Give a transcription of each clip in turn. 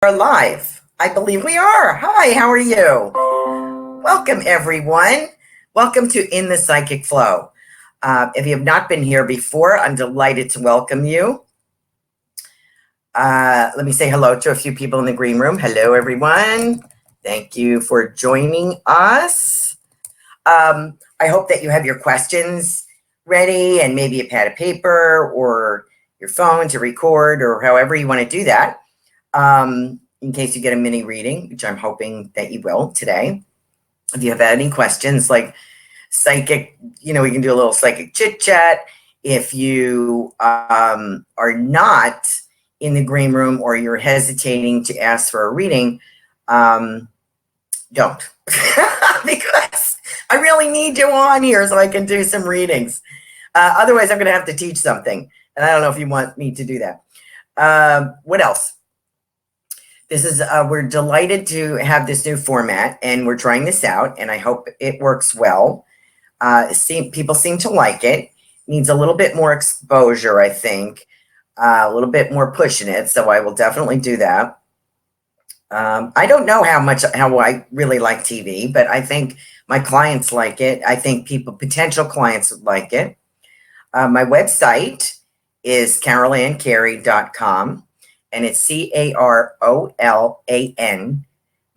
Are live. I believe we are. Hi, how are you? Welcome, everyone. Welcome to In the Psychic Flow. If you have not been here before, I'm delighted to welcome you. Let me say hello to a few people in the green room. Hello, everyone. Thank you for joining us. I hope that you have your questions ready and maybe a pad of paper or your phone to record or however you want to do that. In case you get a mini reading, which I'm hoping that you will today. If you have any questions like psychic, we can do a little psychic chit chat. If you are not in the green room or you're hesitating to ask for a reading, don't. Because I really need you on here so I can do some readings. Otherwise, I'm going to have to teach something. And I don't know if you want me to do that. What else? This is, we're delighted to have this new format, and we're trying this out, and I hope it works well. People seem to like it. Needs a little bit more exposure, I think, a little bit more push in it, so I will definitely do that. I don't know how I really like TV, but I think my clients like it. I think potential clients would like it. My website is carolancarey.com. And it's Carolan.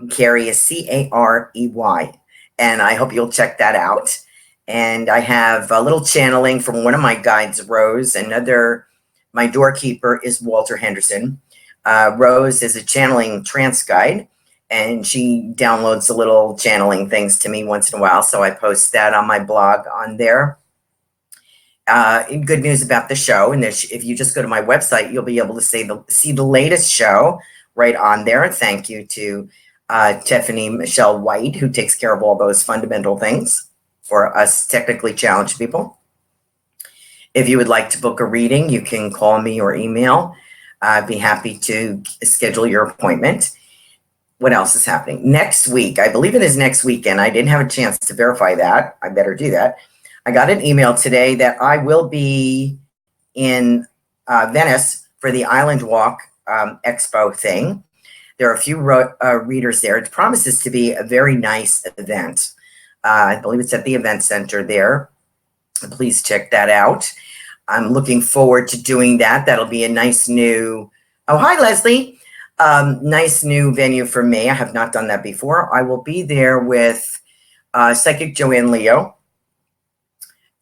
Carey is Carey. And I hope you'll check that out. And I have a little channeling from one of my guides, Rose. My doorkeeper is Walter Henderson. Rose is a channeling trance guide, and she downloads the little channeling things to me once in a while. So I post that on my blog on there. Good news about the show, and if you just go to my website, you'll be able to see the latest show right on there. Thank you to Tiffany Michelle White, who takes care of all those fundamental things for us technically challenged people. If you would like to book a reading, you can call me or email. I'd be happy to schedule your appointment. What else is happening? Next week, I believe it is next weekend. I didn't have a chance to verify that. I better do that. I got an email today that I will be in Venice for the Island Walk Expo thing. There are a few readers there. It promises to be a very nice event. I believe it's at the event center there. Please check that out. I'm looking forward to doing that. That'll be a nice new, hi Leslie. Nice new venue for me. I have not done that before. I will be there with Psychic Joanne Leo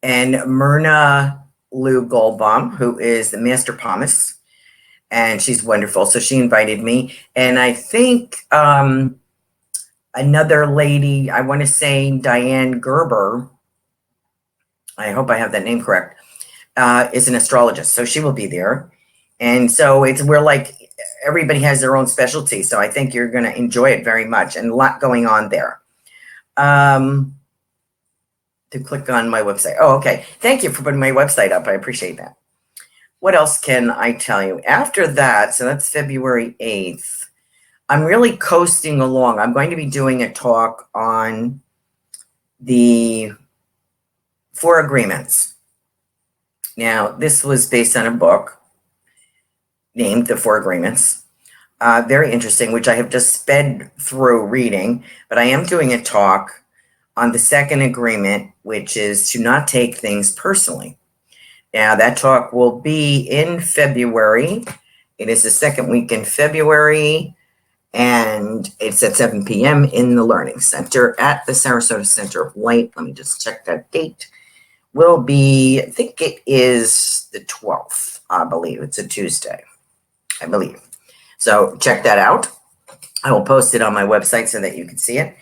and Myrna Lou Goldbaum, who is the Master Palmist, and she's wonderful. So she invited me. And I think another lady, I want to say Diane Gerber, I hope I have that name correct, is an astrologist. So she will be there. And so we're like, everybody has their own specialty. So I think you're going to enjoy it very much, and a lot going on there. To click on my website. Oh, okay. Thank you for putting my website up. I appreciate that. What else can I tell you? After that, so that's February 8th, I'm really coasting along. I'm going to be doing a talk on the 4 agreements. Now, this was based on a book named The 4 Agreements. Very interesting, which I have just sped through reading, but I am doing a talk on the 2nd agreement, which is to not take things personally. Now, that talk will be in February. It is the 2nd week in February, and it's at 7 p.m. in the Learning Center at the Sarasota Center of Light. Let me just check that date. Will be, I think it is the 12th, I believe. It's a Tuesday, I believe. So check that out. I will post it on my website so that you can see it.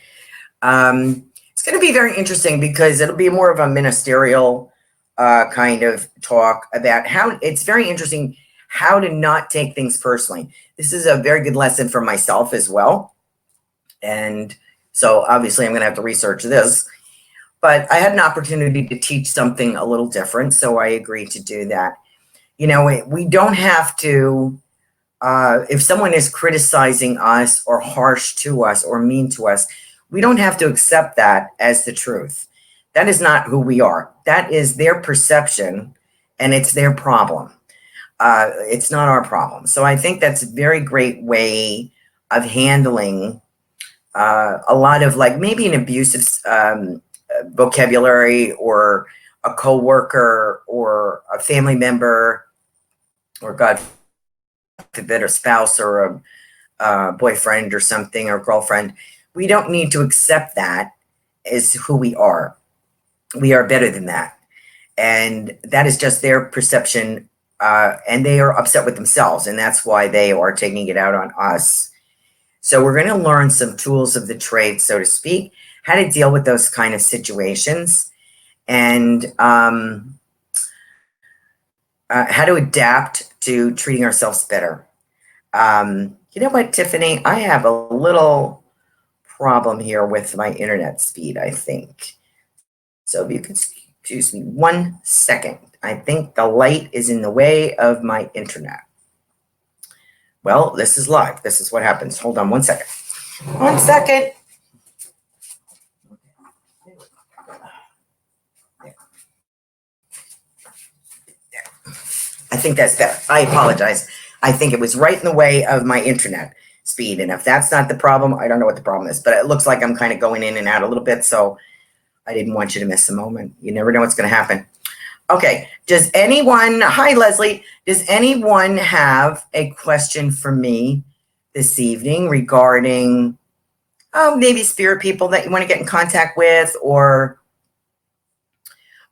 It's going to be very interesting because it'll be more of a ministerial kind of talk about how it's very interesting how to not take things personally. This is a very good lesson for myself as well. And so obviously I'm going to have to research this, but I had an opportunity to teach something a little different. So I agreed to do that. We don't have to, if someone is criticizing us or harsh to us or mean to us, we don't have to accept that as the truth. That is not who we are. That is their perception, and it's their problem. It's not our problem. So I think that's a very great way of handling a lot of like maybe an abusive vocabulary, or a coworker, or a family member, or God forbid, a spouse, or a boyfriend or something, or girlfriend. We don't need to accept that as who we are. We are better than that. And that is just their perception. And they are upset with themselves. And that's why they are taking it out on us. So we're going to learn some tools of the trade, so to speak, how to deal with those kind of situations, and how to adapt to treating ourselves better. You know what, Tiffany? I have a little problem here with my internet speed, I think. So if you could excuse me 1 second. I think the light is in the way of my internet. Well, this is live. This is what happens. Hold on 1 second. 1 second. I think that's better. I apologize. I think it was right in the way of my internet speed. And if that's not the problem, I don't know what the problem is. But it looks like I'm kind of going in and out a little bit. So I didn't want you to miss a moment. You never know what's going to happen. Okay. Does anyone, hi, Leslie, does anyone have a question for me this evening regarding, maybe spirit people that you want to get in contact with, or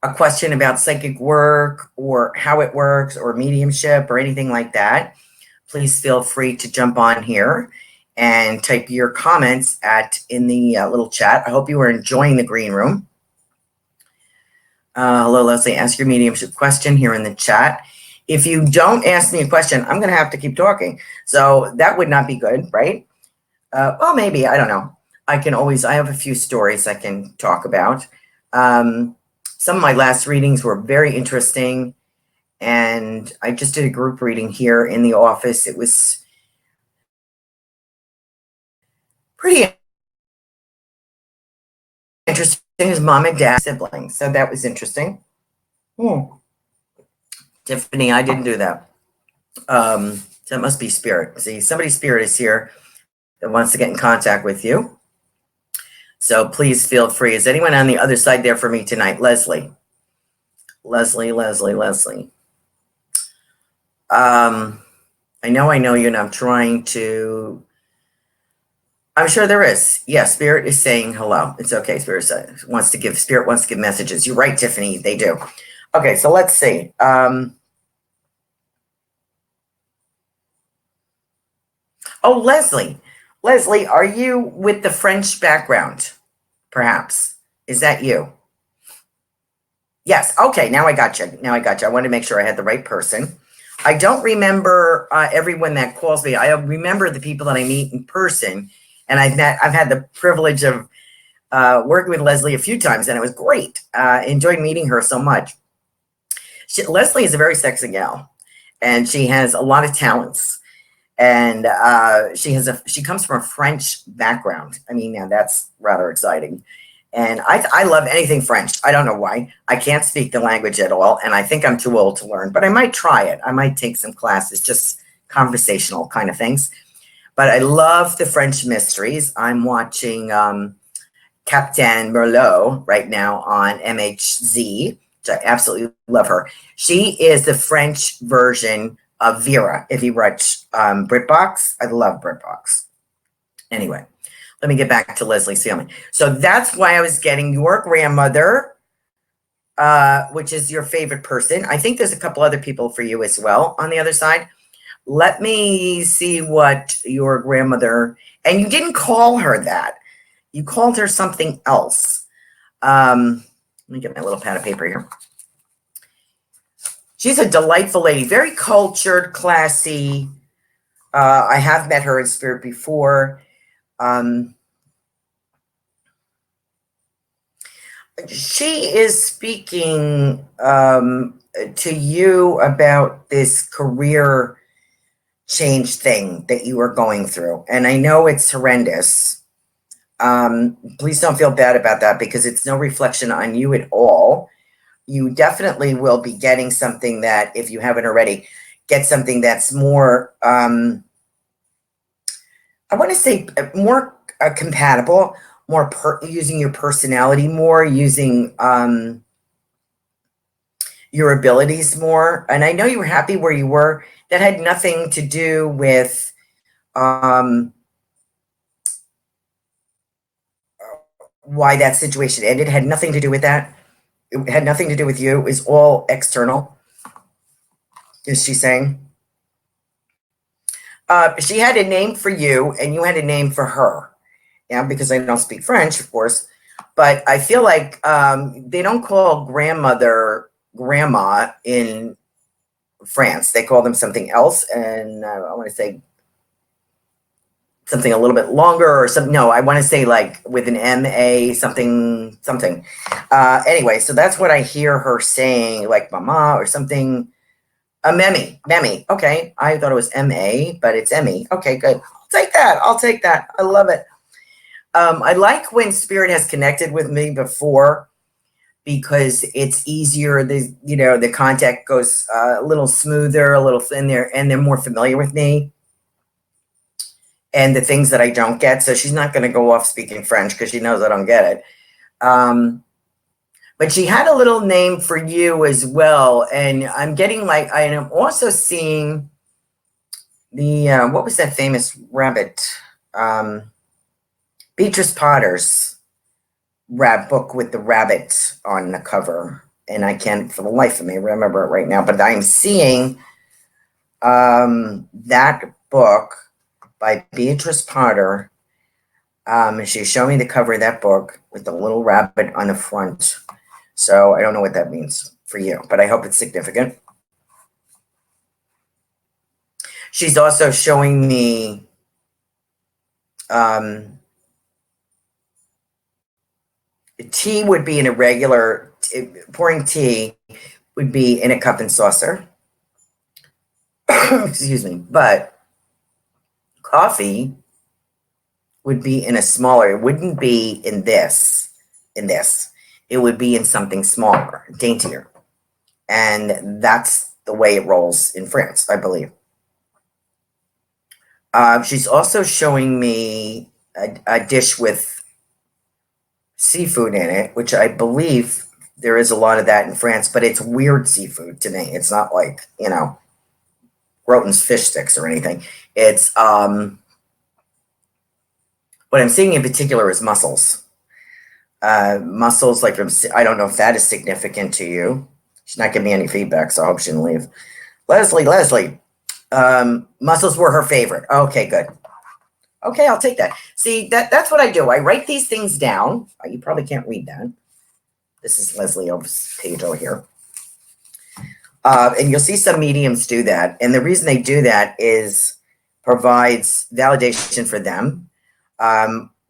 a question about psychic work, or how it works, or mediumship, or anything like that? Please feel free to jump on here and type your comments in the little chat. I hope you are enjoying the green room. Hello, Leslie. Ask your mediumship question here in the chat. If you don't ask me a question, I'm going to have to keep talking. So that would not be good, right? Well, maybe. I don't know. I have a few stories I can talk about. Some of my last readings were very interesting. And I just did a group reading here in the office. It was pretty interesting. His mom and dad, siblings. So that was interesting. Tiffany, I didn't do that. So it must be spirit. See, somebody's spirit is here that wants to get in contact with you. So please feel free. Is anyone on the other side there for me tonight? Leslie. I know you, and I'm trying to. I'm sure there is. Yeah, spirit is saying hello. It's okay. Spirit wants to give messages. You're right, Tiffany. They do. Okay, so let's see. Leslie. Leslie, are you with the French background? Perhaps. Is that you? Yes. Okay, now I got you. I wanted to make sure I had the right person. I don't remember everyone that calls me. I remember the people that I meet in person. And I've had the privilege of working with Leslie a few times, and it was great. Enjoyed meeting her so much. Leslie is a very sexy gal, and she has a lot of talents. And she comes from a French background. I mean, now that's rather exciting. And I love anything French. I don't know why. I can't speak the language at all, and I think I'm too old to learn. But I might try it. I might take some classes, just conversational kind of things. But I love the French mysteries. I'm watching Captain Merlot right now on MHZ, which I absolutely love her. She is the French version of Vera. If you watch BritBox, I love BritBox. Anyway, let me get back to Leslie's family. So that's why I was getting your grandmother, which is your favorite person. I think there's a couple other people for you as well on the other side. Let me see what your grandmother, and you didn't call her that. You called her something else. Let me get my little pad of paper here. She's a delightful lady, very cultured, classy. I have met her in spirit before. She is speaking to you about this career change thing that you are going through. And I know it's horrendous. Please don't feel bad about that, because it's no reflection on you at all. You definitely will be getting something that, if you haven't already, get something that's more I want to say more compatible, more using your personality more, using your abilities more. And I know you were happy where you were. That had nothing to do with why that situation ended. It had nothing to do with that. It had nothing to do with you. It was all external. Is she saying? She had a name for you, and you had a name for her. Yeah, because I don't speak French, of course. But I feel like they don't call grandmother grandma in France. They call them something else, and I want to say something a little bit longer or something. No, I want to say like with an M-A, something. Anyway, so that's what I hear her saying, like mama or something. A Memmy. Okay, I thought it was M-A, but it's Emmy. Okay, good. I'll take that. I love it. I like when Spirit has connected with me before because it's easier. The contact goes a little smoother, a little thinner, and they're more familiar with me and the things that I don't get. So she's not going to go off speaking French because she knows I don't get it. But she had a little name for you as well. And I'm getting like, I am also seeing the, what was that famous rabbit? Beatrice Potter's book with the rabbit on the cover. And I can't for the life of me remember it right now, but I'm seeing that book by Beatrice Potter. She showed me the cover of that book with the little rabbit on the front. So I don't know what that means for you, but I hope it's significant. She's also showing me tea would be in a regular, pouring tea would be in a cup and saucer. Excuse me. But coffee would be in a smaller, it wouldn't be in this. It would be in something smaller, daintier. And that's the way it rolls in France, I believe. She's also showing me a dish with seafood in it, which I believe there is a lot of that in France, but it's weird seafood to me. It's not like, Groton's fish sticks or anything. It's, what I'm seeing in particular is mussels. Mussels, like I don't know if that is significant to you. She's not giving me any feedback, so I hope she didn't leave. Leslie, mussels were her favorite. Okay, good. Okay, I'll take that. See, that's what I do. I write these things down. You probably can't read that. This is Leslie O's page over here. And you'll see some mediums do that. And the reason they do that is provides validation for them.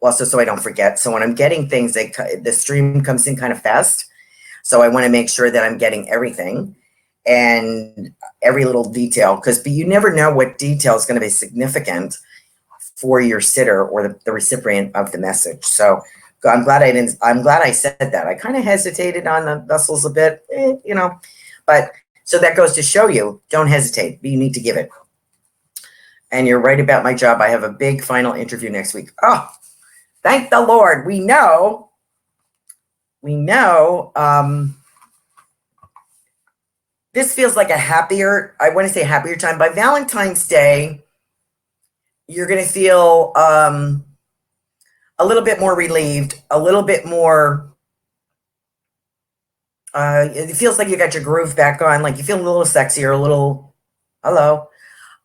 Also, so I don't forget. So when I'm getting things, the stream comes in kind of fast. So I want to make sure that I'm getting everything and every little detail, but you never know what detail is going to be significant for your sitter or the recipient of the message. So I'm glad I said that. I kind of hesitated on the vessels a bit, but so that goes to show you, don't hesitate, but you need to give it. And you're right about my job. I have a big final interview next week. Oh, thank the Lord. We know, this feels like I want to say happier time. By Valentine's Day, you're going to feel a little bit more relieved, a little bit more, it feels like you got your groove back on, like you feel a little sexier, a little, hello.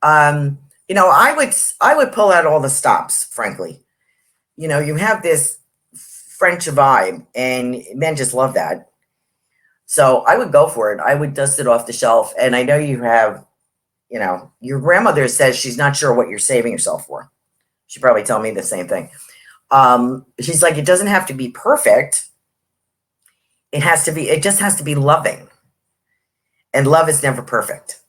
I would pull out all the stops, frankly. You have this French vibe, and men just love that. So I would go for it. I would dust it off the shelf. And I know you have, your grandmother says she's not sure what you're saving yourself for. She'd probably tell me the same thing. She's like, it doesn't have to be perfect. It just has to be loving. And love is never perfect.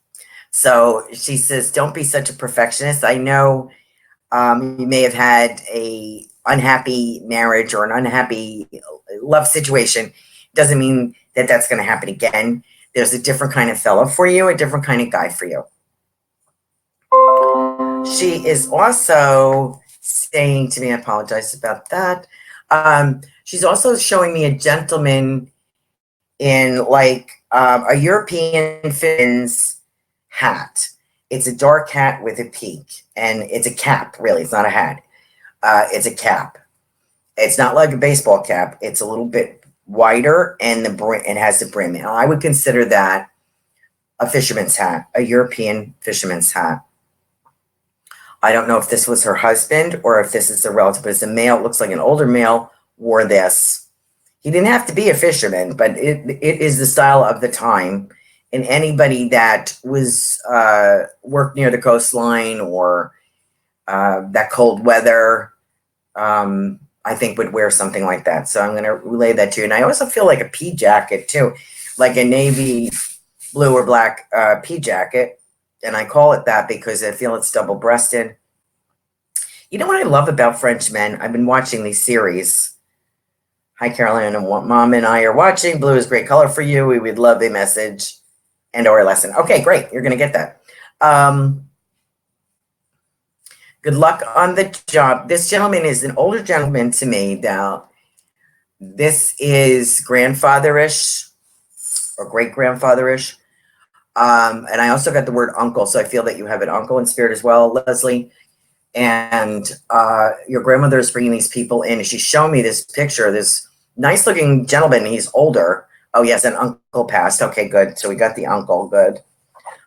So she says, don't be such a perfectionist. I know you may have had a unhappy marriage or an unhappy love situation. Doesn't mean that that's going to happen again. There's a different kind of fella for you, a different kind of guy for you. She is also saying to me, I apologize about that. She's also showing me a gentleman in like a European Finns hat. It's a dark hat with a peak, and it's a cap, really. It's not a hat. It's a cap. It's not like a baseball cap. It's a little bit wider, and the brim, it has the brim. And I would consider that a fisherman's hat, a European fisherman's hat. I don't know if this was her husband or if this is a relative, but it's a male. It looks like an older male wore this. He didn't have to be a fisherman, but it is the style of the time. And anybody that was worked near the coastline or that cold weather, I think would wear something like that. So I'm going to relay that to you. And I also feel like a pea jacket too, like a navy blue or black pea jacket. And I call it that because I feel it's double-breasted. You know what I love about French men? I've been watching these series. Hi, Carolan, and what Mom and I are watching. Blue is great color for you. We would love a message and or a lesson. Okay, great. You're going to get that. Good luck on the job. This gentleman is an older gentleman to me now. This is grandfather-ish or great-grandfather-ish. And I also got the word uncle, so I feel that you have an uncle in spirit as well, Leslie. And your grandmother is bringing these people in. And she's showing me this picture, this nice-looking gentleman. He's older. Oh, yes, an uncle passed. Okay, good. So we got the uncle. Good.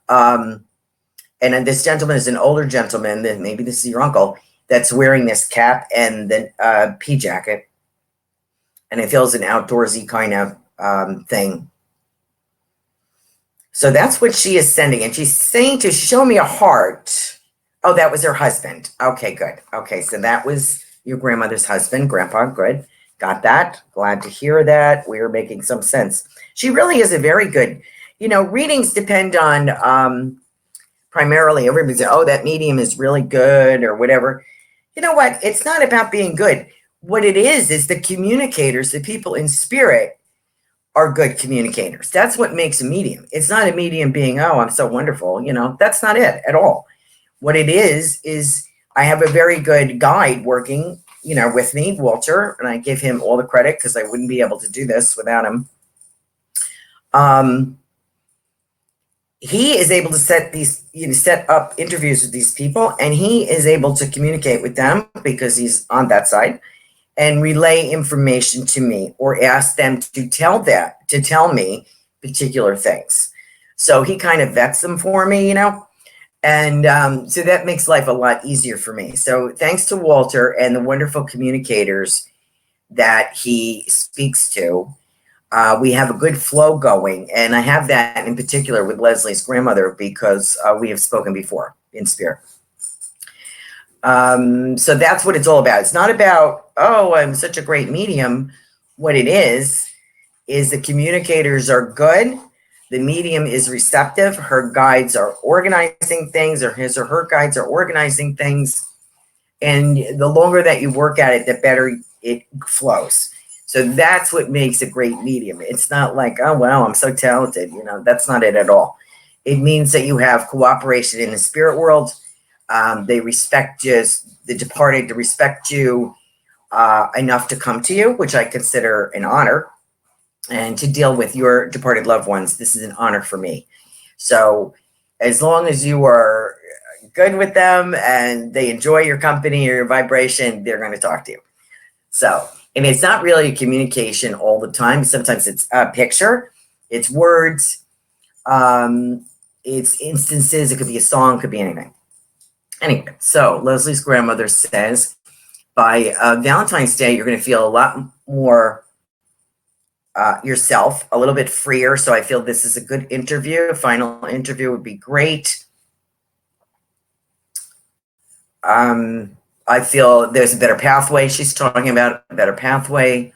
And then this gentleman is an older gentleman. Then maybe this is your uncle that's wearing this cap and the pea jacket. And it feels an outdoorsy kind of thing. So that's what she is sending. And she's saying to show me a heart. Oh, that was her husband. Okay, good. Okay, so that was your grandmother's husband, Grandpa. Good. Got that. Glad to hear that. We're making some sense. She really is a very good, readings depend on primarily everybody says, oh, that medium is really good or whatever. You know what? It's not about being good. What it is the communicators, the people in spirit are good communicators. That's what makes a medium. It's not a medium being, oh, I'm so wonderful. That's not it at all. What it is I have a very good guide working, with me, Walter, and I give him all the credit because I wouldn't be able to do this without him. He is able to set up interviews with these people, and he is able to communicate with them because he's on that side and relay information to me or ask them to tell me particular things. So he kind of vets them for me, and so that makes life a lot easier for me. So thanks to Walter and the wonderful communicators that he speaks to, we have a good flow going. And I have that in particular with Leslie's grandmother because we have spoken before in spirit. So that's what it's all about. It's not about, oh, I'm such a great medium. What it is the communicators are good. The medium is receptive. Her guides are organizing things, or his or her guides are organizing things. And the longer that you work at it, the better it flows. So that's what makes a great medium. It's not like, oh, wow, I'm so talented. That's not it at all. It means that you have cooperation in the spirit world. They respect the departed to respect you enough to come to you, which I consider an honor. And to deal with your departed loved ones, this is an honor for me. So as long as you are good with them and they enjoy your company or your vibration, they're going to talk to you. So, and it's not really a communication all the time. Sometimes it's a picture, it's words, it's instances. It could be a song, it could be anything. Anyway, so Leslie's grandmother says, by Valentine's Day, you're going to feel a lot more yourself, a little bit freer. So I feel this is a good interview. A final interview would be great. I feel there's a better pathway. She's talking about a better pathway.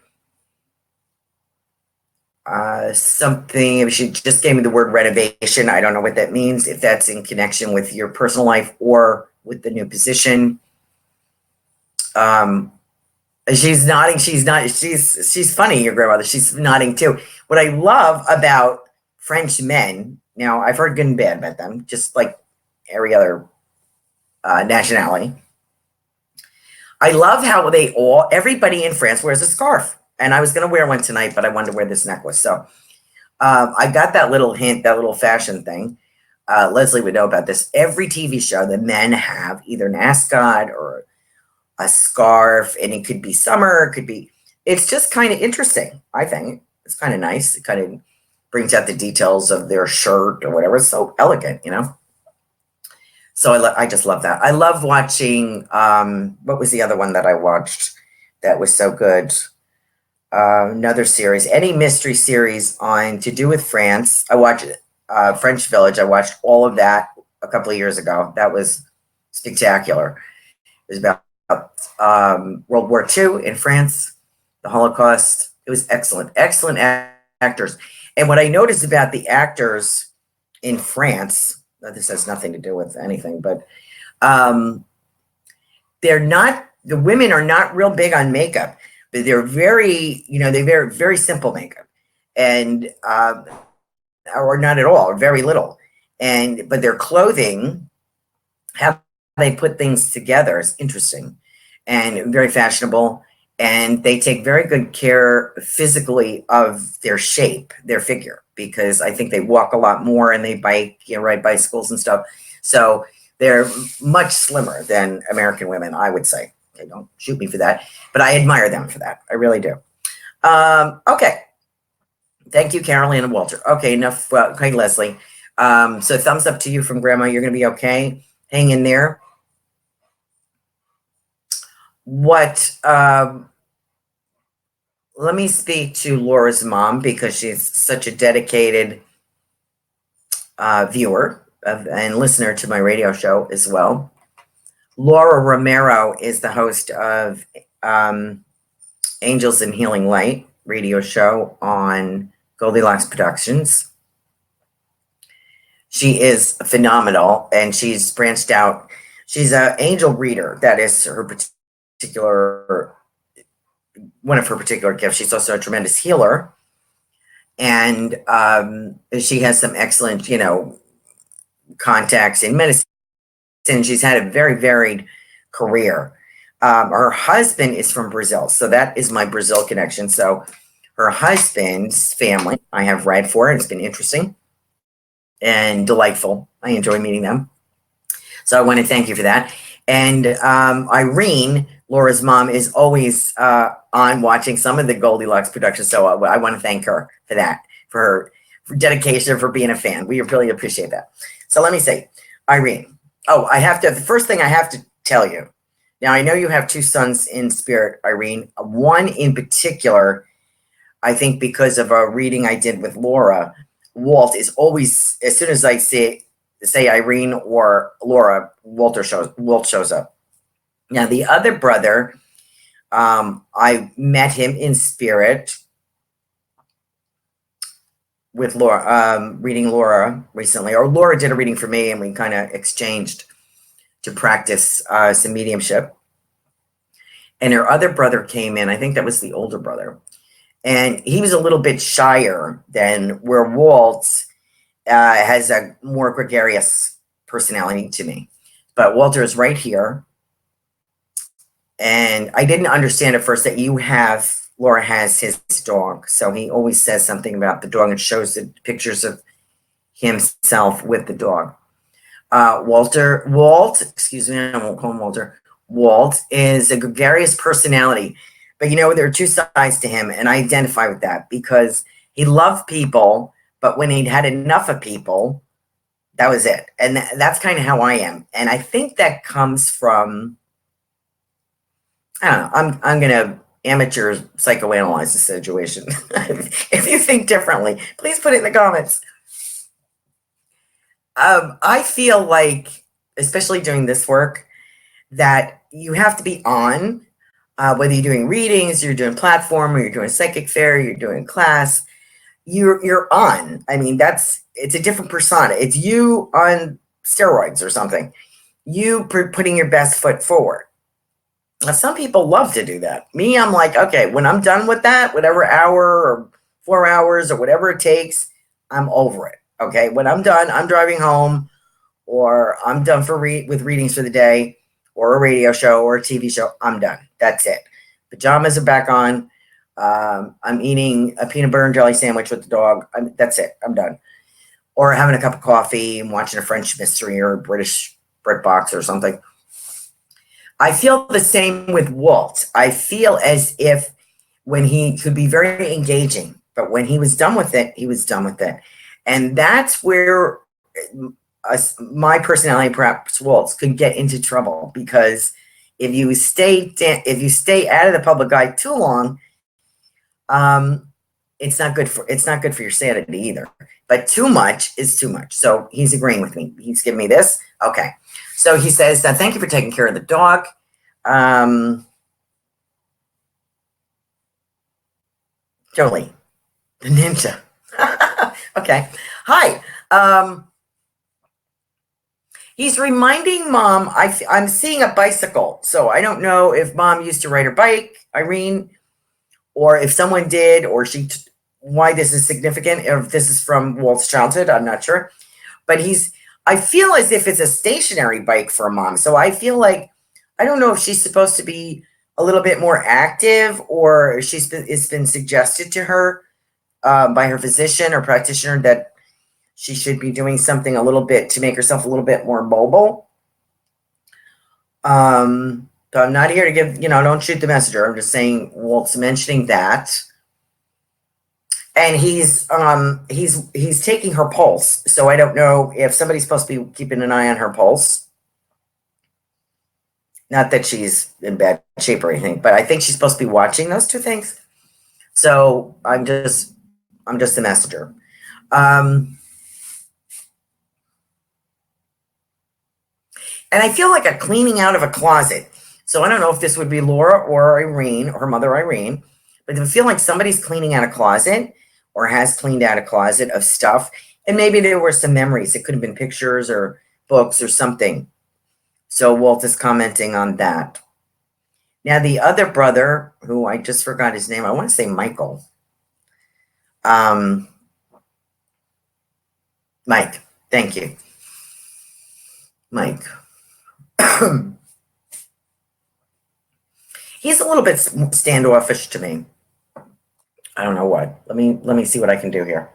Something, she just gave me the word renovation. I don't know what that means, if that's in connection with your personal life or with the new position. She's nodding. She's funny, your grandmother. She's nodding too. What I love about French men, now I've heard good and bad about them, just like every other nationality. I love how everybody in France wears a scarf. And I was going to wear one tonight, but I wanted to wear this necklace. So I got that little hint, that little fashion thing. Leslie would know about this. Every TV show, the men have either an ascot or a scarf, and it could be summer, it could be, it's just kind of interesting. I think it's kind of nice. It kind of brings out the details of their shirt or whatever. It's so elegant, you know? So I just love that. I love watching, what was the other one that I watched that was so good? Another series, any mystery series on to do with France. I watched French Village. I watched all of that a couple of years ago. That was spectacular. It was about World War II in France, the Holocaust. It was excellent, excellent actors. And what I noticed about the actors in France, this has nothing to do with anything, but the women are not real big on makeup, but they're very, they're very simple makeup, and or not at all, or very little. But their clothing, how they put things together is interesting and very fashionable. And they take very good care physically of their shape, their figure, because I think they walk a lot more and they bike, ride bicycles and stuff. So they're much slimmer than American women, I would say. Okay, don't shoot me for that, but I admire them for that. I really do. Okay. Thank you, Carolan and Walter. Okay, enough. Okay, Leslie. So thumbs up to you from Grandma. You're going to be okay. Hang in there. Let me speak to Laura's mom, because she's such a dedicated viewer and listener to my radio show as well. Laura Romero is the host of Angels in Healing Light radio show on Goldylocks Productions. She is phenomenal, and she's branched out. She's an angel reader. That is one of her particular gifts. She's also a tremendous healer, and she has some excellent, contacts in medicine. She's had a very varied career. Her husband is from Brazil, so that is my Brazil connection. So her husband's family, I have read for it. It's been interesting and delightful. I enjoy meeting them. So I want to thank you for that. And Irene, Laura's mom, is always on watching some of the Goldylocks productions. So I want to thank her for that, for her dedication, for being a fan. We really appreciate that. So let me say, Irene. Oh, the first thing I have to tell you. Now, I know you have two sons in spirit, Irene. One in particular, I think because of a reading I did with Laura, Walt is always, as soon as I say Irene or Laura, Walt shows up. Now, the other brother, I met him in spirit with Laura, reading Laura recently, or Laura did a reading for me, and we kind of exchanged to practice some mediumship. And her other brother came in. I think that was the older brother, and he was a little bit shyer than where Walt has a more gregarious personality to me. But Walter is right here. And I didn't understand at first that Laura has his dog. So he always says something about the dog and shows the pictures of himself with the dog. Walt, excuse me, I won't call him Walter. Walt is a gregarious personality. But there are two sides to him, and I identify with that because he loved people, but when he'd had enough of people, that was it. And that's kind of how I am. And I think that comes from, I don't know, I'm going to amateur psychoanalyze the situation. If you think differently, please put it in the comments. I feel like, especially doing this work, that you have to be on, whether you're doing readings, you're doing platform, or you're doing psychic fair, you're doing class, you're on. I mean, it's a different persona. It's you on steroids or something. You putting your best foot forward. Now, some people love to do that. Me, I'm like, okay, when I'm done with that, whatever hour or 4 hours or whatever it takes, I'm over it. Okay, when I'm done, I'm driving home, or I'm done with readings for the day, or a radio show or a TV show, I'm done. That's it. Pajamas are back on. I'm eating a peanut butter and jelly sandwich with the dog. That's it. I'm done. Or having a cup of coffee and watching a French mystery or a British BritBox or something. I feel the same with Walt. I feel as if when he could be very engaging, but when he was done with it, he was done with it. And that's where my personality, perhaps Walt's, could get into trouble, because if you stay out of the public eye too long, it's not good for your sanity either. But too much is too much. So he's agreeing with me. He's giving me this. Okay. So he says, thank you for taking care of the dog. Jolie, the ninja. Okay. Hi. He's reminding Mom, I'm seeing a bicycle. So I don't know if Mom used to ride her bike, Irene, or if someone did, or why this is significant, or if this is from Walt's childhood. I'm not sure. But I feel as if it's a stationary bike for Mom. So I feel like, I don't know if she's supposed to be a little bit more active, or it's been suggested to her by her physician or practitioner that she should be doing something a little bit to make herself a little bit more mobile. So I'm not here to give, don't shoot the messenger. I'm just saying Walt's mentioning that. And he's taking her pulse. So I don't know if somebody's supposed to be keeping an eye on her pulse. Not that she's in bad shape or anything, but I think she's supposed to be watching those two things. So I'm just the messenger. And I feel like a cleaning out of a closet. So I don't know if this would be Laura or Irene, or her mother Irene, but I feel like somebody's cleaning out a closet, or has cleaned out a closet of stuff. And maybe there were some memories. It could have been pictures or books or something. So Walt is commenting on that. Now, the other brother, who I just forgot his name, I want to say Michael. Mike, thank you. Mike. He's a little bit standoffish to me. I don't know what. Let me see what I can do here.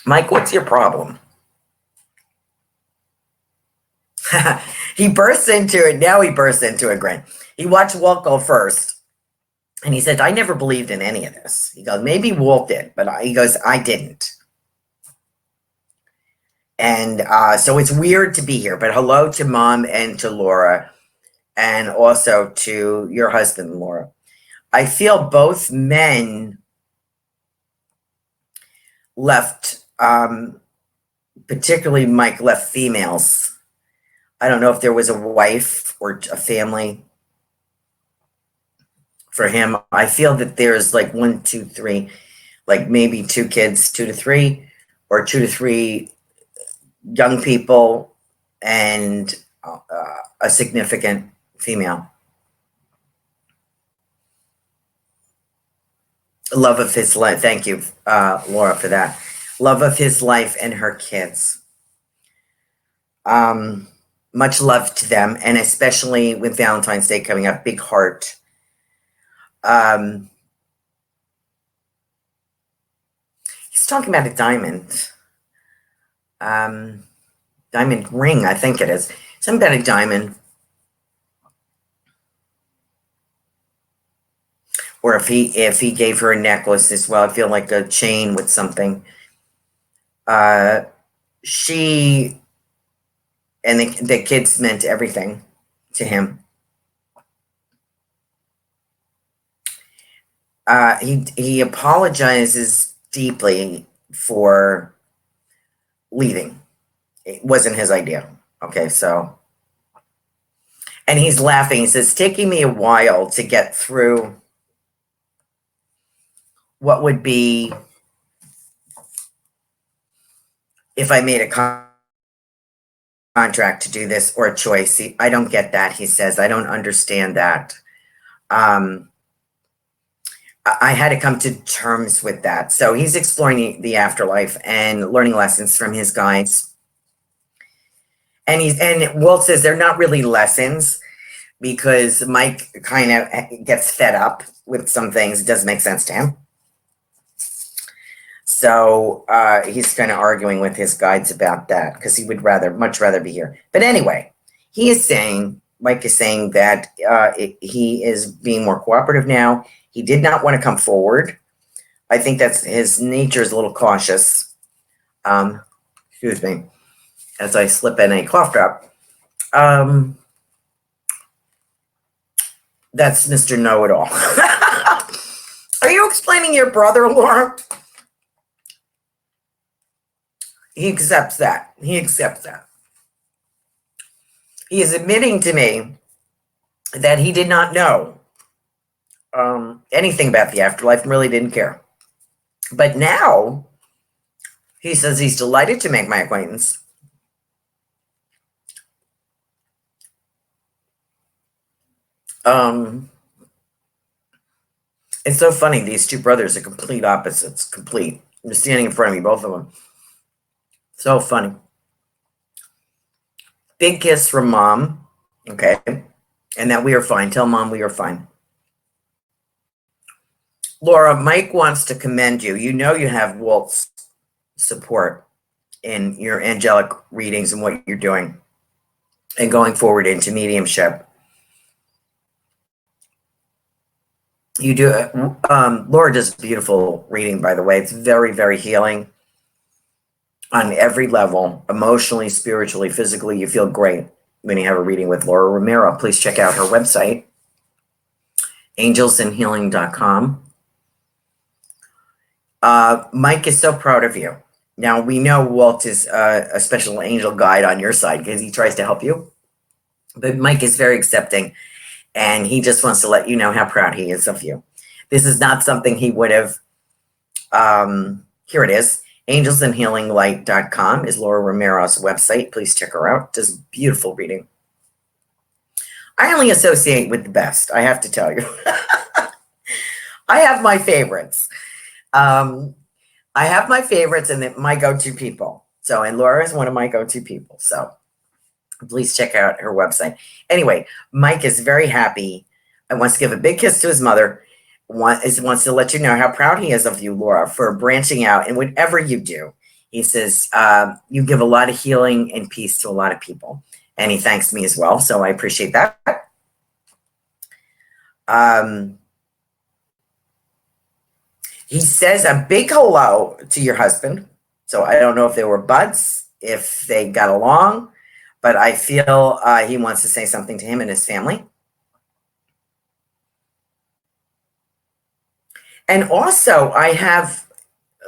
Mike, what's your problem? He bursts into it. Now he bursts into a grin. He watched Walt go first. And he said, I never believed in any of this. He goes, maybe Walt did, but he goes, I didn't. And so it's weird to be here, but hello to Mom and to Laura, and also to your husband, Laura. I feel both men left, particularly Mike left females. I don't know if there was a wife or a family for him. I feel that there's like 1, 2, 3, like maybe 2 kids, 2 to 3, or 2 to 3 young people, and a significant female. Love of his life. Thank you, Laura, for that. Love of his life and her kids. Much love to them, and especially with Valentine's Day coming up, big heart. He's talking about a diamond. Diamond ring, I think it is. Something about a diamond. Or if he gave her a necklace as well, I feel like a chain with something. She and the kids meant everything to him. He apologizes deeply for leaving. It wasn't his idea. Okay, so. And he's laughing. He says, it's taking me a while to get through what would be if I made a contract to do this, or a choice. I don't get that, he says. I don't understand that. I had to come to terms with that. So he's exploring the afterlife and learning lessons from his guides. And Walt says they're not really lessons because Mike kind of gets fed up with some things. It doesn't make sense to him. So he's kind of arguing with his guides about that because he would much rather be here. But anyway, Mike is saying that he is being more cooperative now. He did not want to come forward. I think that's his nature is a little cautious. Excuse me, as I slip in a cough drop. That's Mr. Know-It-All. Are you explaining your brother, Laura? He accepts that. He accepts that. He is admitting to me that he did not know anything about the afterlife and really didn't care. But now he says he's delighted to make my acquaintance. It's so funny. These two brothers are complete opposites. Complete. They're standing in front of me, both of them. So funny. Big kiss from Mom. Okay. And that we are fine. Tell Mom we are fine. Laura, Mike wants to commend you. You know you have Walt's support in your angelic readings and what you're doing and going forward into mediumship. You do. Laura does beautiful reading, by the way. It's very, very healing on every level, emotionally, spiritually, physically. You feel great when you have a reading with Laura Romero. Please check out her website, angelsandhealing.com. Mike is so proud of you. Now, we know Walt is a special angel guide on your side because he tries to help you. But Mike is very accepting, and he just wants to let you know how proud he is of you. This is not something he would have. Here it is. Angelsandhealinglight.com is Laura Romero's website. Please check her out. Does beautiful reading. I only associate with the best, I have to tell you. I have my favorites. I have my favorites and my go-to people. So, and Laura is one of my go-to people. So please check out her website. Anyway, Mike is very happy and wants to give a big kiss to his mother. Wants to let you know how proud he is of you, Laura, for branching out and whatever you do. He says you give a lot of healing and peace to a lot of people. And he thanks me as well. So I appreciate that. He says a big hello to your husband. So I don't know if they were buds, if they got along, but I feel he wants to say something to him and his family. And also I have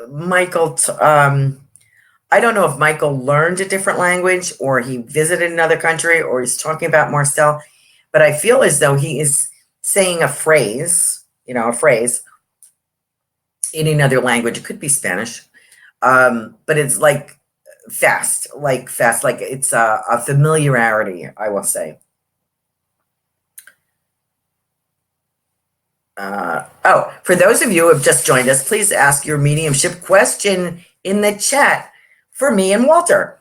Michael, I don't know if Michael learned a different language or he visited another country or he's talking about Marcel, but I feel as though he is saying a phrase, in another language. It could be Spanish, but it's like fast, like it's a familiarity, I will say. For those of you who have just joined us, please ask your mediumship question in the chat for me and Walter.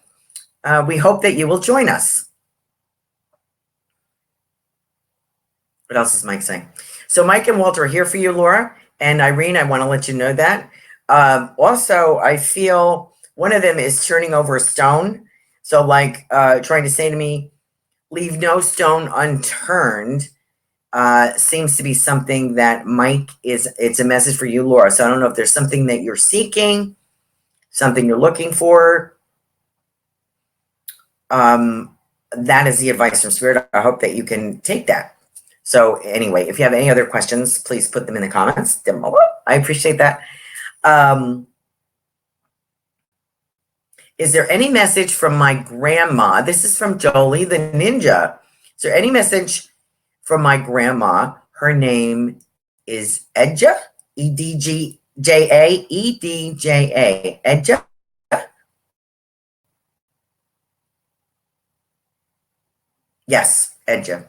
We hope that you will join us. What else is Mike saying? So Mike and Walter are here for you, Laura. And Irene, I want to let you know that. Also, I feel one of them is turning over a stone. So like trying to say to me, leave no stone unturned. Seems to be something that Mike it's a message for you, Laura. So I don't know if there's something that you're seeking, something you're looking for. That is the advice from Spirit. I hope that you can take that. So anyway, if you have any other questions, please put them in the comments. I appreciate that. Is there any message from my grandma? This is from Jolie the Ninja. Is there any message from my grandma? Her name is Edja, E-D-G-J-A, E-D-J-A, Edja. Yes, Edja.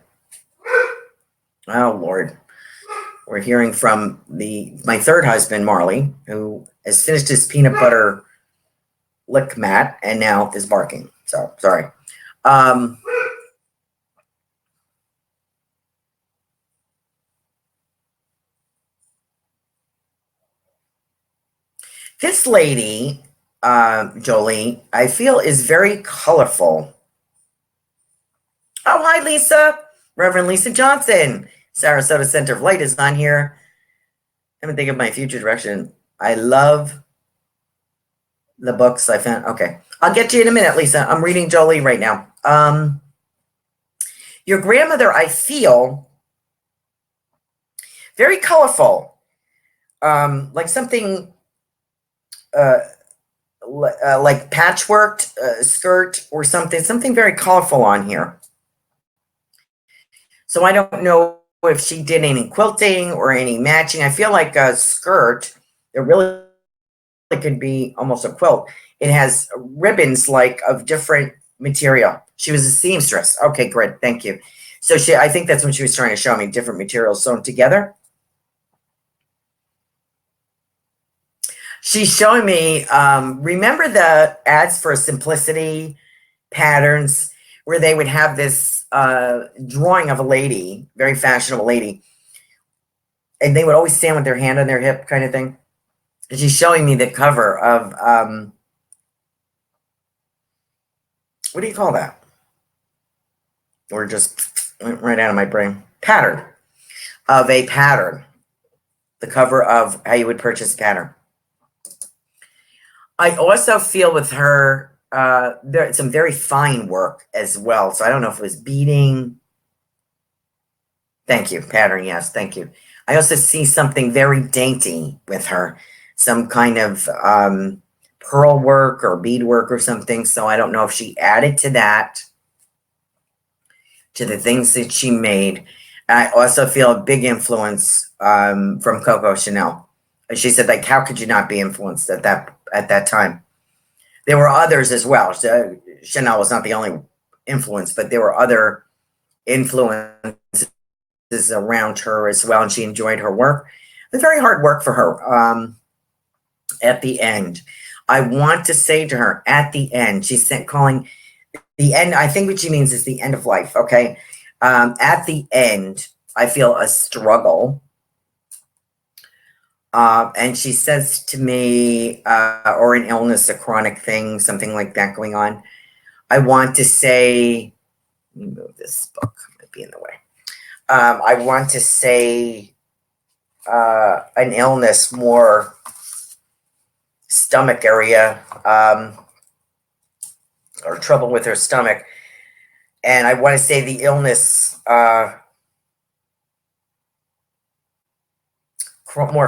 Oh, Lord. We're hearing from my third husband, Marley, who has finished his peanut butter lick mat and now is barking. So, sorry. This lady, Jolie, I feel is very colorful. Oh, hi, Lisa. Reverend Lisa Johnson. Sarasota Center of Light is on here. Let me think of my future direction. I love the books I found. Okay. I'll get to you in a minute, Lisa. I'm reading Jolie right now. Your grandmother, I feel, very colorful. Like something like patchworked skirt or something very colorful on here. So I don't know if she did any quilting or any matching. I feel like a skirt, it really could be almost a quilt. It has ribbons like of different material. She was a seamstress. Okay, great. Thank you. So I think that's what she was trying to show me, different materials sewn together. She's showing me, remember the ads for Simplicity Patterns where they would have this drawing of a lady, very fashionable lady, and they would always stand with their hand on their hip kind of thing. And she's showing me the cover of, what do you call that? Or just went right out of my brain. Pattern. Of a pattern. The cover of how you would purchase a pattern. I also feel with her, there's some very fine work as well. So I don't know if it was beading. Thank you. Pattern, yes. Thank you. I also see something very dainty with her. Some kind of pearl work or bead work or something. So I don't know if she added to that, to the things that she made. I also feel a big influence from Coco Chanel. She said, like, how could you not be influenced at that time? There were others as well. So Chanel was not the only influence, but there were other influences around her as well, and she enjoyed her work. It was very hard work for her. At the end, I want to say to her, at the end, she's calling the end. I think what she means is the end of life. Okay, at the end, I feel a struggle. And she says to me, or an illness, a chronic thing, something like that going on. I want to say, let me move this book, it might be in the way. I want to say an illness, more stomach area, or trouble with her stomach. And I want to say the illness, more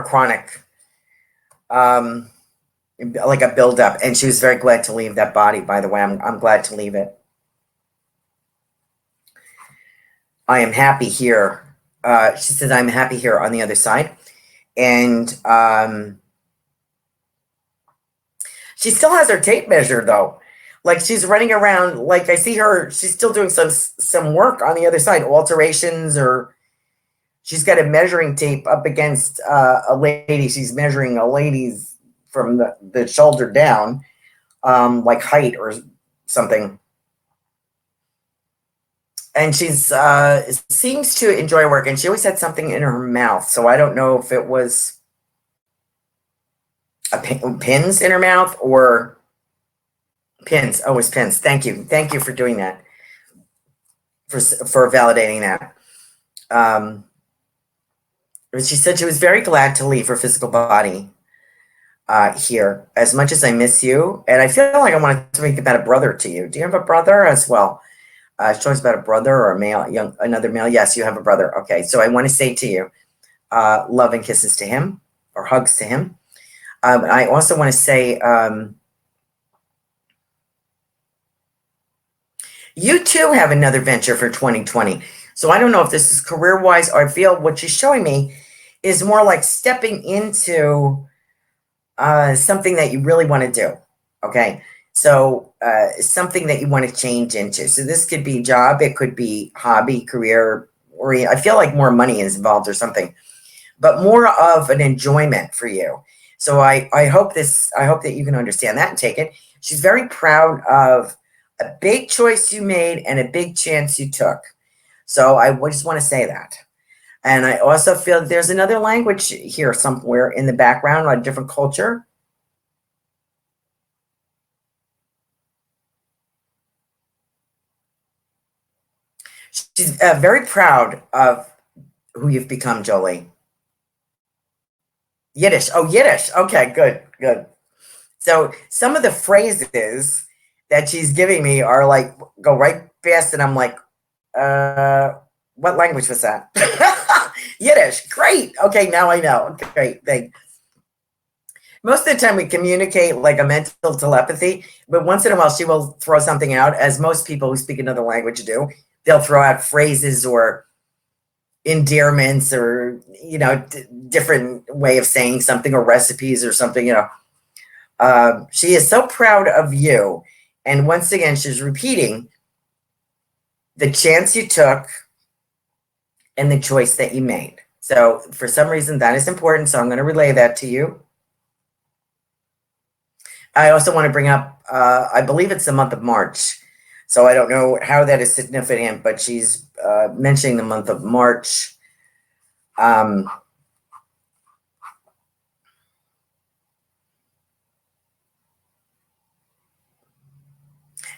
chronic, like a buildup. And she was very glad to leave that body, by the way. I'm glad to leave it. I am happy here. She says, I'm happy here on the other side. And she still has her tape measure, though. Like, she's running around, like, I see her, she's still doing some work on the other side, alterations, or she's got a measuring tape up against a lady. She's measuring a lady's from the shoulder down, like height or something. And she's seems to enjoy work, and she always had something in her mouth. So I don't know if it was pins in her mouth or pins. Oh, it was pins. Thank you. Thank you for doing that, for validating that. She said she was very glad to leave her physical body here. As much as I miss you, and I feel like I want to speak about a brother to you. Do you have a brother as well? She talks about a brother or a male, another male. Yes, you have a brother. Okay, so I want to say to you, love and kisses to him, or hugs to him. I also want to say, you too have another venture for 2020. So I don't know if this is career-wise, or I feel what she's showing me is more like stepping into something that you really want to do. Okay. So something that you want to change into. So this could be job, it could be hobby, career, or I feel like more money is involved or something, but more of an enjoyment for you. So I hope that you can understand that and take it. She's very proud of a big choice you made and a big chance you took. So I just want to say that. And I also feel there's another language here somewhere in the background, a different culture. She's very proud of who you've become, Jolie. Yiddish. Oh, Yiddish. Okay, good, good. So some of the phrases that she's giving me are like, go right past, and I'm like, what language was that? Yiddish. Great. Okay, now I know. Great. Thanks. Most of the time we communicate like a mental telepathy, but once in a while she will throw something out, as most people who speak another language do. They'll throw out phrases or endearments or, you know, different way of saying something, or recipes or something, you know. She is so proud of you. And once again, she's repeating the chance you took and the choice that you made. So for some reason that is important. So I'm going to relay that to you. I also want to bring up, I believe it's the month of March. So I don't know how that is significant, but she's mentioning the month of March. And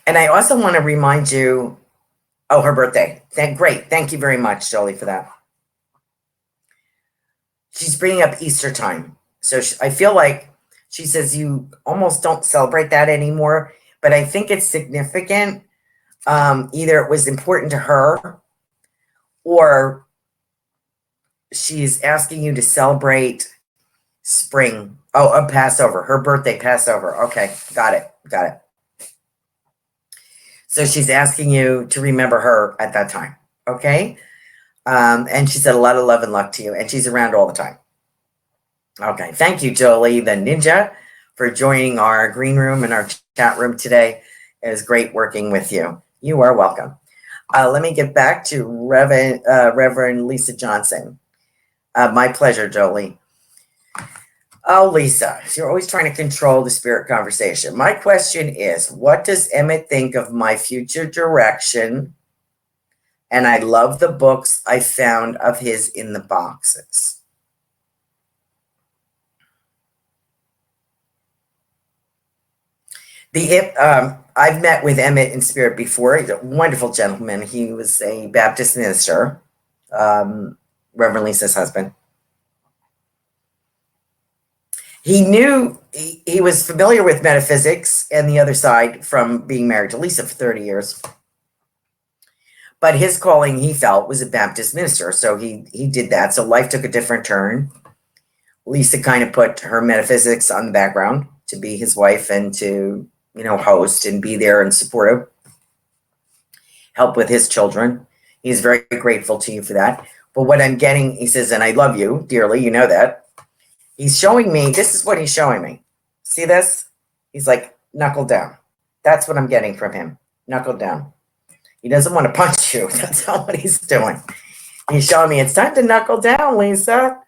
I also want to remind you, oh, her birthday. Great. Thank you very much, Jolie, for that. She's bringing up Easter time. So I feel like she says you almost don't celebrate that anymore, but I think it's significant. Either it was important to her, or she's asking you to celebrate spring. Oh, a Passover, her birthday Passover. Okay, got it. So she's asking you to remember her at that time. Okay. And she said a lot of love and luck to you, and she's around all the time. Okay. Thank you, Jolie, the ninja, for joining our green room and our chat room today. It was great working with you. You are welcome. Let me get back to Reverend Lisa Johnson. My pleasure, Jolie. Oh, Lisa, you're always trying to control the spirit conversation. My question is, what does Emmett think of my future direction? And I love the books I found of his in the boxes. I've met with Emmett in spirit before. He's a wonderful gentleman. He was a Baptist minister, Reverend Lisa's husband. He knew, he was familiar with metaphysics and the other side from being married to Lisa for 30 years. But his calling, he felt, was a Baptist minister. So he did that. So life took a different turn. Lisa kind of put her metaphysics on the background to be his wife and to, you know, host and be there and supportive, help with his children. He's very grateful to you for that. But what I'm getting, he says, and I love you dearly, you know that. He's showing me, this is what he's showing me. See this? He's like, knuckle down. That's what I'm getting from him. Knuckle down. He doesn't want to punch you. That's not what he's doing. He's showing me, it's time to knuckle down, Lisa.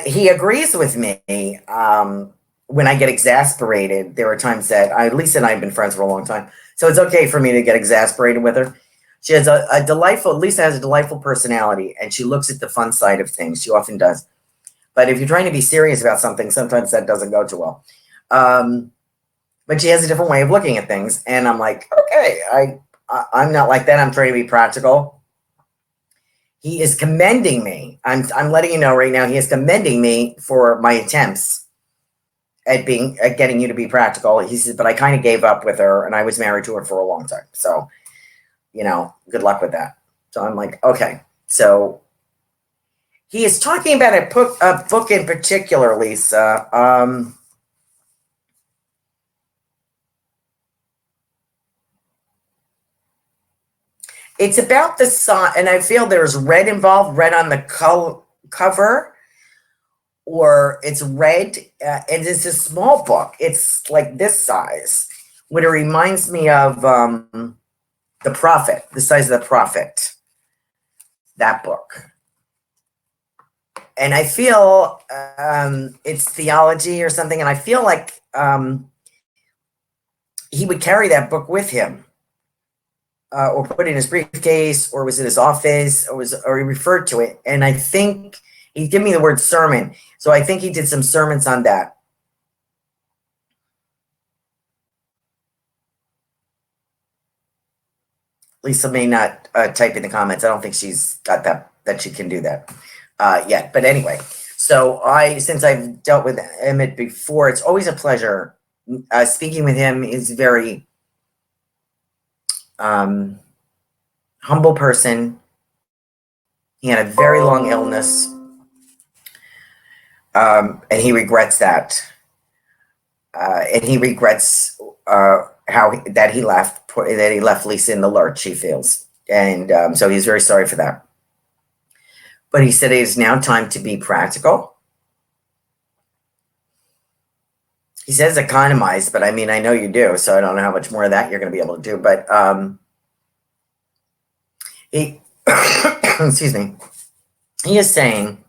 He agrees with me. When I get exasperated, there are times that Lisa and I have been friends for a long time. So it's okay for me to get exasperated with her. She has Lisa has a delightful personality, and she looks at the fun side of things. She often does. But if you're trying to be serious about something, sometimes that doesn't go too well. But she has a different way of looking at things. And I'm like, okay, I'm not like that. I'm trying to be practical. He is commending me. I'm letting you know right now, he is commending me for my attempts at getting you to be practical. He says, but I kind of gave up with her, and I was married to her for a long time. So, you know, good luck with that. So I'm like, okay. So he is talking about a book in particular, Lisa. It's about the sun, and I feel there's red involved, red on the cover, or it's red, and it's a small book. It's like this size, what it reminds me of The Prophet, the size of The Prophet, that book. and I feel it's theology or something, and I feel like he would carry that book with him, or put it in his briefcase, or was in his office, or he referred to it. And I think he gave me the word sermon, so I think he did some sermons on that. Lisa may not type in the comments. I don't think she's got that she can do that yet. But anyway, so since I've dealt with Emmett before, it's always a pleasure. Speaking with him is very humble person. He had a very long illness, and he regrets that. And he regrets that he left Lisa in the lurch, he feels. And so he's very sorry for that. But he said it is now time to be practical. He says economize, but I mean, I know you do, so I don't know how much more of that you're going to be able to do. But he, excuse me, he is saying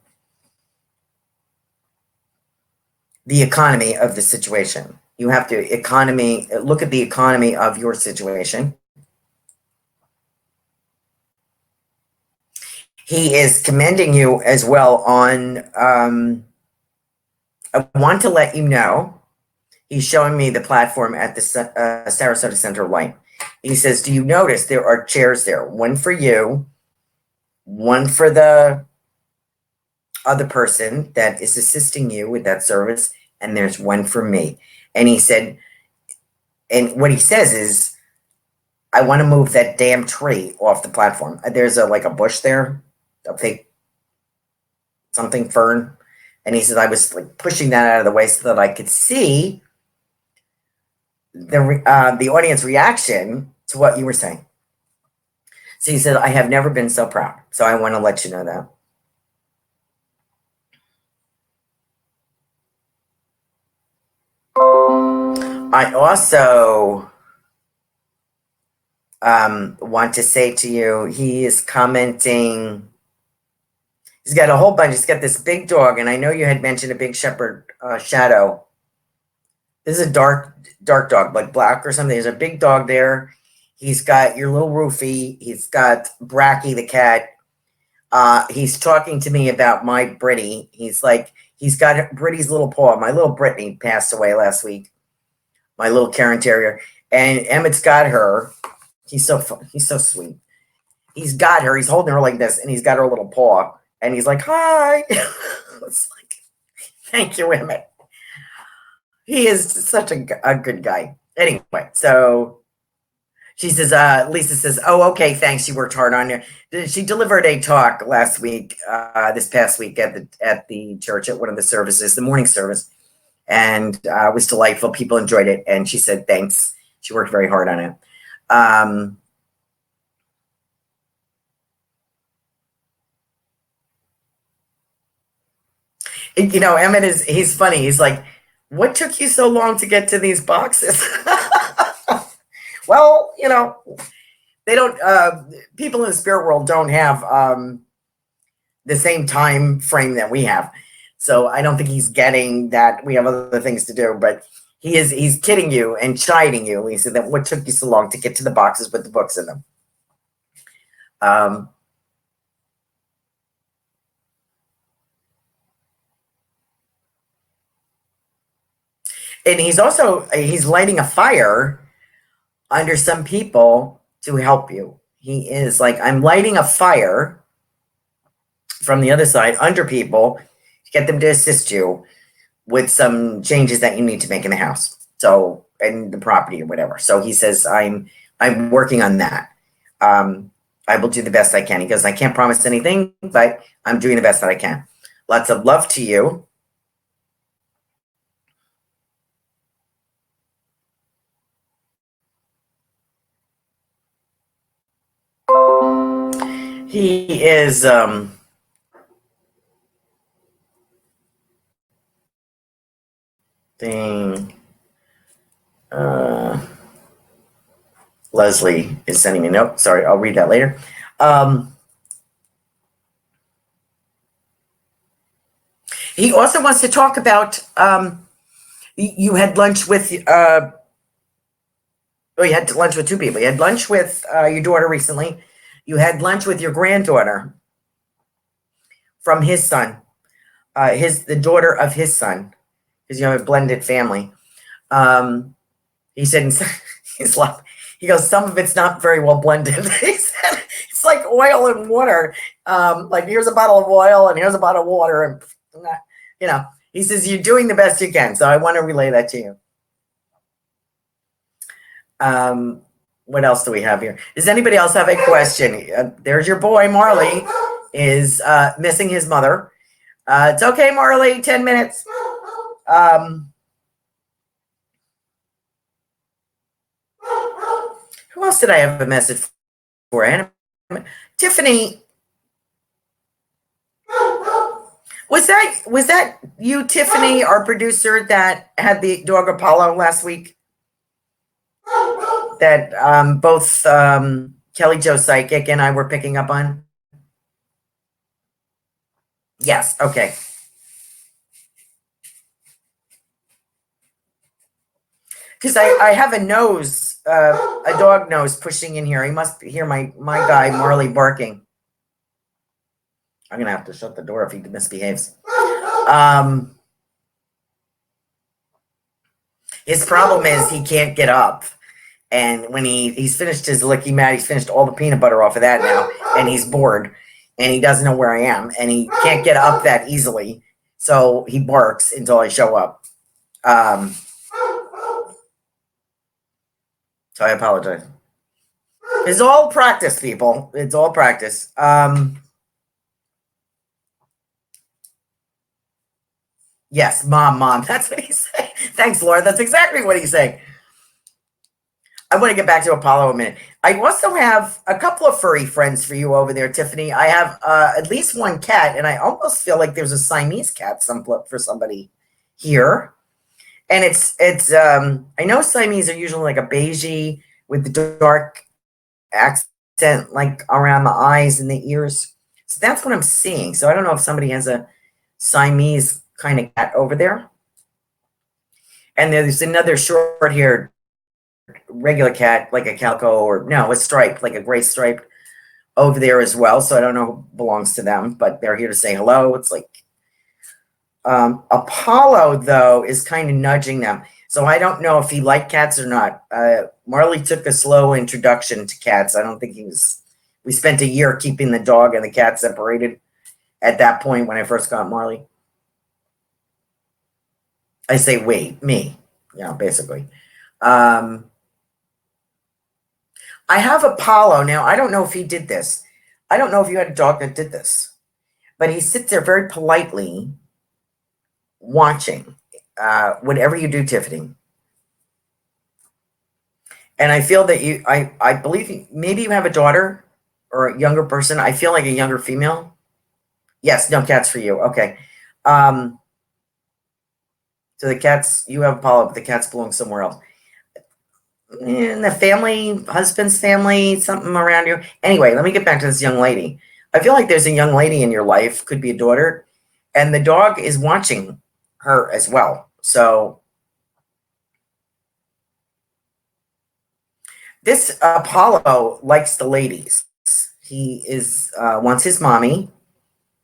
the economy of the situation. You have to look at the economy of your situation. He is commending you as well on, I want to let you know, he's showing me the platform at the Sarasota Center of Light. He says, do you notice there are chairs there? One for you, one for the other person that is assisting you with that service, and there's one for me. And he said, and what he says is, I want to move that damn tree off the platform. There's like a bush there, a fake something fern. And he said, I was like pushing that out of the way so that I could see the audience reaction to what you were saying. So he said, I have never been so proud. So I want to let you know that. I also want to say to you, he is commenting. He's got a whole bunch. He's got this big dog, and I know you had mentioned a big shepherd shadow. This is a dark dog, like black or something. There's a big dog there. He's got your little Roofy. He's got Bracky the cat. He's talking to me about my Brittany. He's got Brittany's little paw. My little Brittany passed away last week. My little Karen Terrier. And Emmett's got her. He's so sweet. He's got her. He's holding her like this, and he's got her little paw. And he's like, hi. It's like, thank you, Emmett. He is such a good guy. Anyway, so she says, Lisa says, oh, okay, thanks. She worked hard on it. She delivered a talk last week, this past week at the church at one of the services, the morning service. And it was delightful. People enjoyed it. And she said, thanks. She worked very hard on it. You know, Emmett he's funny. He's like, what took you so long to get to these boxes? Well, you know, they don't, people in the spirit world don't have the same time frame that we have. So I don't think he's getting that we have other things to do, but he's kidding you and chiding you. He said that what took you so long to get to the boxes with the books in them. And he's lighting a fire under some people to help you. He is like, I'm lighting a fire from the other side under people to get them to assist you with some changes that you need to make in the house. So, and the property or whatever. So he says, I'm working on that. I will do the best I can. He goes, I can't promise anything, but I'm doing the best that I can. Lots of love to you. He is Leslie is sending me a note. Sorry, I'll read that later. He also wants to talk about, you had lunch with, well, you had lunch with two people. You had lunch with your daughter recently. You had lunch with your granddaughter from his son, the daughter of his son, because you have a blended family. He said, he goes, some of it's not very well blended. He said, it's like oil and water. Like here's a bottle of oil and here's a bottle of water. And, he says, you're doing the best you can. So I want to relay that to you. What else do we have here? Does anybody else have a question? There's your boy, Marley, is missing his mother. It's okay, Marley, 10 minutes. Who else did I have a message for? Tiffany. Was that you, Tiffany, our producer, that had the dog Apollo last week? That both Kelly Jo Psychic and I were picking up on? Yes, okay. Because I have a nose, a dog nose pushing in here. He must hear my guy, Marley, barking. I'm going to have to shut the door if he misbehaves. His problem is he can't get up. And when he's finished his licky mat, he's finished all the peanut butter off of that now, and he's bored, and he doesn't know where I am, and he can't get up that easily. So he barks until I show up. So I apologize. It's all practice, people. It's all practice. Yes, mom. That's what he's saying. Thanks, Laura. That's exactly what he's saying. I want to get back to Apollo a minute. I also have a couple of furry friends for you over there, Tiffany. I have at least one cat, and I almost feel like there's a Siamese cat for somebody here. And it's I know Siamese are usually like a beigey with the dark accent like around the eyes and the ears. So that's what I'm seeing. So I don't know if somebody has a Siamese kind of cat over there. And there's another short-haired regular cat, like a calico, or no, a stripe, like a gray stripe over there as well. So I don't know who belongs to them, but they're here to say hello. It's like Apollo, though, is kind of nudging them. So I don't know if he liked cats or not. Marley took a slow introduction to cats. I don't think we spent a year keeping the dog and the cat separated at that point when I first got Marley. I say, wait, me. Yeah, basically. I have Apollo. Now, I don't know if he did this. I don't know if you had a dog that did this. But he sits there very politely watching whatever you do, Tiffany. And I feel that I believe maybe you have a daughter or a younger person. I feel like a younger female. Yes, no cats for you. Okay. So the cats, you have Apollo, but the cats belong somewhere else. In the family, husband's family, something around you. Anyway, let me get back to this young lady. I feel like there's a young lady in your life, could be a daughter, and the dog is watching her as well. So this Apollo likes the ladies. He wants his mommy,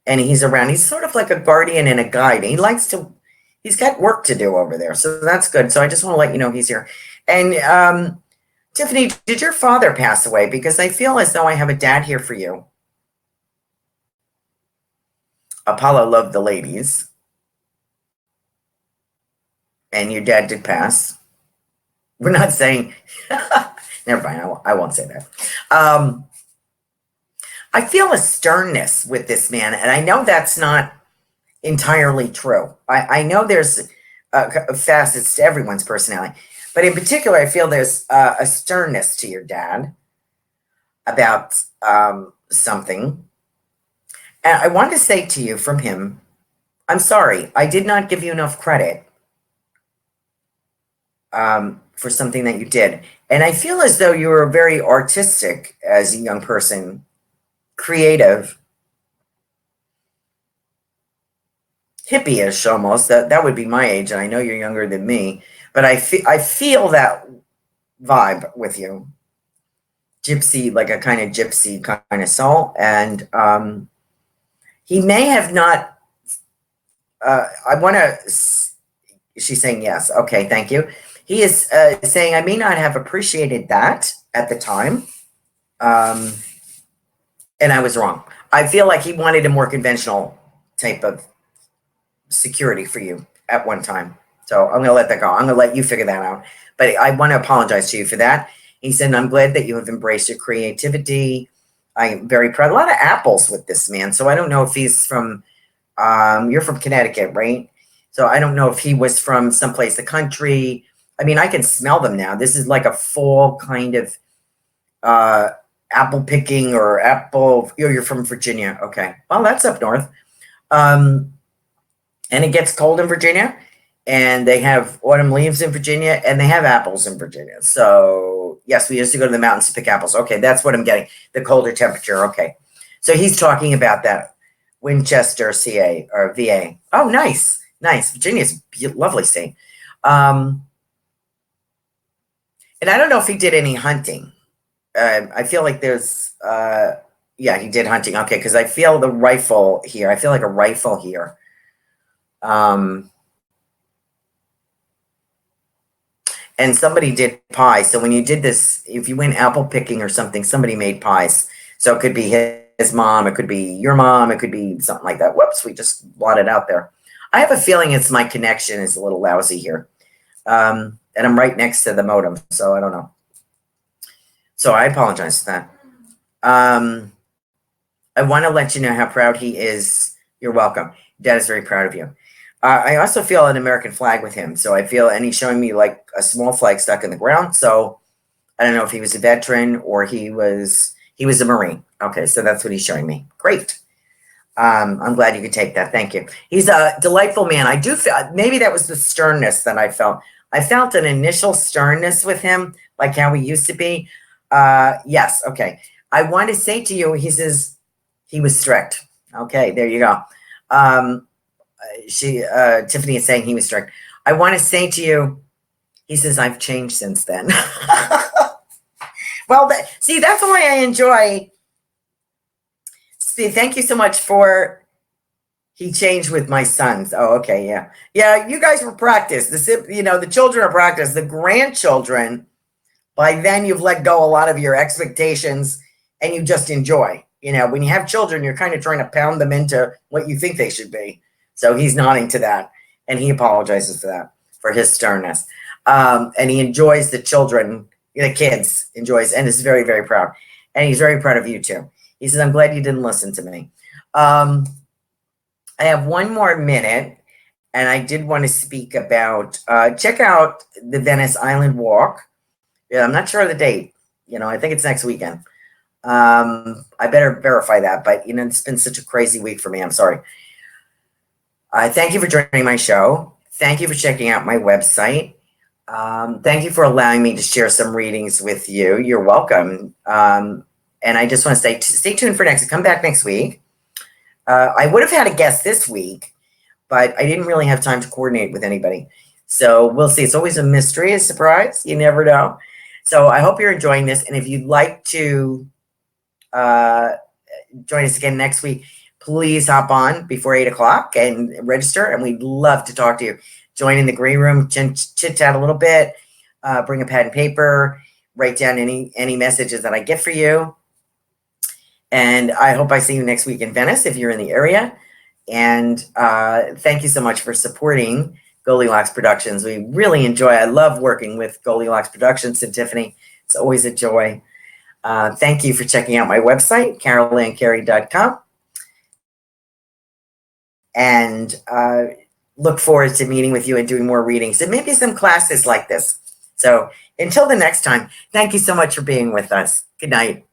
and he's around. He's sort of like a guardian and a guide. He's got work to do over there, so that's good. So I just want to let you know he's here. And Tiffany, did your father pass away? Because I feel as though I have a dad here for you. Apollo loved the ladies. And your dad did pass. We're not saying, never mind, I won't say that. I feel a sternness with this man, and I know that's not entirely true. I know there's facets to everyone's personality, but in particular, I feel there's a sternness to your dad about something. And I want to say to you from him, I'm sorry, I did not give you enough credit for something that you did. And I feel as though you were very artistic as a young person, creative. hippie-ish almost. That would be my age, and I know you're younger than me, but I feel that vibe with you. Gypsy, like a kind of gypsy kind of soul. And he may have not, I want to, she's saying yes. Okay, thank you. He is saying, I may not have appreciated that at the time. And I was wrong. I feel like he wanted a more conventional type of security for you at one time. So I'm going to let that go. I'm going to let you figure that out. But I want to apologize to you for that. He said, I'm glad that you have embraced your creativity. I am very proud. A lot of apples with this man. So I don't know if he's from, you're from Connecticut, right? So I don't know if he was from someplace, the country. I mean, I can smell them now. This is like a fall kind of apple picking or apple. You're from Virginia. Okay. Well, that's up north. And it gets cold in Virginia. And they have autumn leaves in Virginia, and they have apples in Virginia. So, yes, we used to go to the mountains to pick apples. Okay, that's what I'm getting, the colder temperature. Okay. So he's talking about that, Winchester, CA, or VA. Oh, nice, nice. Virginia's a lovely state. And I don't know if he did any hunting. I feel like there's, yeah, he did hunting. Okay, because I feel the rifle here. I feel like a rifle here. And somebody did pie. So when you did this, if you went apple picking or something, somebody made pies. So it could be his mom, it could be your mom, it could be something like that. Whoops, we just blotted out there. I have a feeling it's my connection is a little lousy here. And I'm right next to the modem, so I don't know. So I apologize for that. I want to let you know how proud he is. You're welcome. Dad is very proud of you. I also feel an American flag with him. So I feel, and he's showing me like a small flag stuck in the ground. So I don't know if he was a veteran or he was a Marine. Okay, so that's what he's showing me. Great. I'm glad you could take that. Thank you. He's a delightful man. I do feel, maybe that was the sternness that I felt. I felt an initial sternness with him, like how he used to be. Yes, okay. I want to say to you, he says he was strict. Okay, there you go. Tiffany is saying he was strict. I want to say to you, he says, I've changed since then. Well, see, that's why I enjoy. See, thank you so much for, he changed with my sons. Oh, okay, yeah. Yeah, you guys were practiced. The children are practiced. The grandchildren, by then you've let go a lot of your expectations and you just enjoy. When you have children, you're kind of trying to pound them into what you think they should be. So he's nodding to that, and he apologizes for that, for his sternness. And he enjoys the children, the kids enjoys, and is very, very proud. And he's very proud of you too. He says, I'm glad you didn't listen to me. I have one more minute, and I did want to speak about, check out the Venice Island Walk. Yeah, I'm not sure of the date. I think it's next weekend. I better verify that, but it's been such a crazy week for me. I'm sorry. Thank you for joining my show. Thank you for checking out my website. Thank you for allowing me to share some readings with you. You're welcome. And I just want to stay tuned for next. Come back next week. I would have had a guest this week, but I didn't really have time to coordinate with anybody. So we'll see. It's always a mystery, a surprise. You never know. So I hope you're enjoying this. And if you'd like to join us again next week, please hop on before 8 o'clock and register. And we'd love to talk to you. Join in the green room, chit chat a little bit, bring a pad and paper, write down any messages that I get for you. And I hope I see you next week in Venice if you're in the area. And thank you so much for supporting Goldylocks Productions. We really enjoy, I love working with Goldylocks Productions and Tiffany. It's always a joy. Thank you for checking out my website, carolancarey.com. And look forward to meeting with you and doing more readings and maybe some classes like this. So until the next time, thank you so much for being with us. Good night.